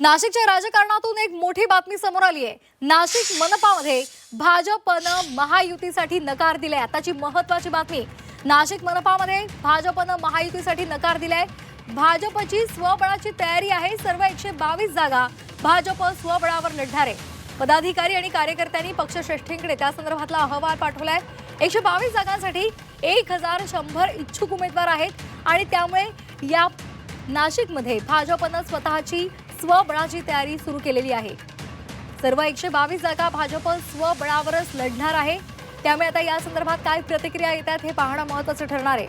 नाशिकच्या राजकारणातून एक मोठी बातमी समोर आली आहे। नाशिक मनपामध्ये भाजपनं महायुतीसाठी नकार दिलाय। आताची महत्त्वाची बातमी, नाशिक मनपामध्ये भाजपनं महायुतीसाठी नकार दिलाय। भाजपची स्वबळाची तयारी आहे। सर्व 122 जागा भाजप स्वबळावर लढणार आहे। पदाधिकारी आणि कार्यकर्त्यांनी पक्षश्रेष्ठींकडे त्या संदर्भातला अहवाल पाठवलाय। 122 जागांसाठी 1100 इच्छुक उमेदवार आहेत आणि त्यामुळे या नाशिकमध्ये भाजपनं स्वतःची स्वबळाची तयारी सुरू केलेली आहे। सर्व 122 जागा भाजप स्वबळावरच लढणार आहे। त्यामुळे आता या संदर्भात काय प्रतिक्रिया येतात हे पाहणं महत्त्वाचं ठरणार आहे।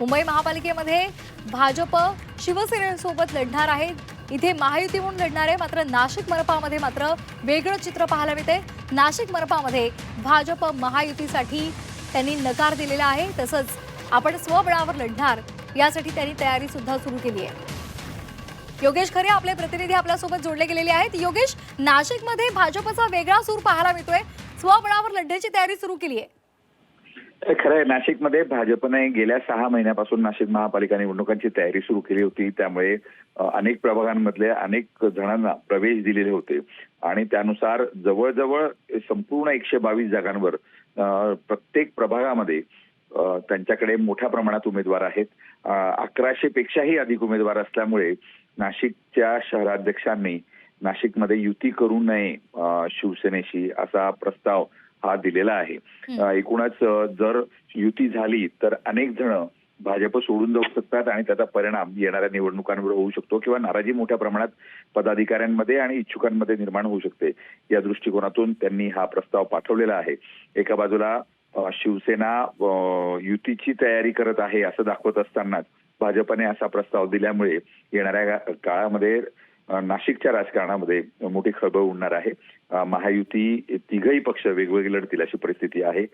मुंबई महापालिकेमध्ये भाजप शिवसेनेसोबत लढणार आहे। इथे महायुती म्हणून लढणार आहे। मात्र नाशिक मनपामध्ये मात्र वेगळं चित्र पाहायला मिळते। नाशिक मनपामध्ये भाजप महायुतीसाठी त्यांनी नकार दिलेला आहे। तसंच आपण स्वबळावर लढणार यासाठी त्यांनी तयारी सुद्धा सुरू केली आहे। योगेश खरे आपले प्रतिनिधी आपल्या सोबत जोडले गेलेले आहेत। योगेश, नाशिकमध्ये भाजपचा वेगळा सूर पाहायला मिळतोय, स्वबळावर लढण्याची तयारी सुरू केली आहे। खरं आहे, नाशिकमध्ये भाजपने गेल्या 6 महिन्यापासून नाशिक महापालिका निवडणुकांची तयारी सुरू केली होती। त्यामुळे अनेक प्रभागांमधले अनेक जणांना प्रवेश दिलेले होते आणि त्यानुसार जवळजवळ संपूर्ण 122 जागांवर प्रत्येक प्रभागामध्ये त्यांच्याकडे मोठ्या प्रमाणात उमेदवार आहेत। 1100 पेक्षाही अधिक उमेदवार असल्यामुळे नाशिकच्या शहराध्यक्षांनी नाशिकमध्ये युती करू नये शिवसेनेशी असा प्रस्ताव हा दिलेला आहे। एकूणच जर युती झाली तर अनेक जण भाजप सोडून जाऊ शकतात आणि त्याचा परिणाम येणाऱ्या निवडणुकांवर होऊ शकतो किंवा नाराजी मोठ्या प्रमाणात पदाधिकाऱ्यांमध्ये आणि इच्छुकांमध्ये निर्माण होऊ शकते। या दृष्टिकोनातून त्यांनी हा प्रस्ताव पाठवलेला आहे। एका बाजूला शिवसेना युतीची तयारी करत आहे असं दाखवत असतानाच भाजपने असा प्रस्ताव दिल्यामुळे येणाऱ्या काळामध्ये नाशिकच्या राजकारणामध्ये मोठी खळबळ उडणार आहे। महायुती तिघही पक्ष वेगवेगळे लढतील अशी परिस्थिती आहे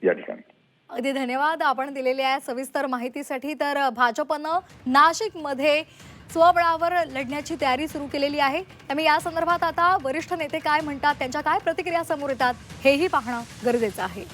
या ठिकाणी। अगदी धन्यवाद आपण दिलेल्या सविस्तर माहितीसाठी। तर भाजपनं नाशिकमध्ये स्वबळावर लढण्याची तयारी सुरू केलेली आहे। त्यामुळे या संदर्भात आता वरिष्ठ नेते काय म्हणतात, त्यांच्या काय प्रतिक्रिया समोर येतात हेही पाहणं गरजेचं आहे।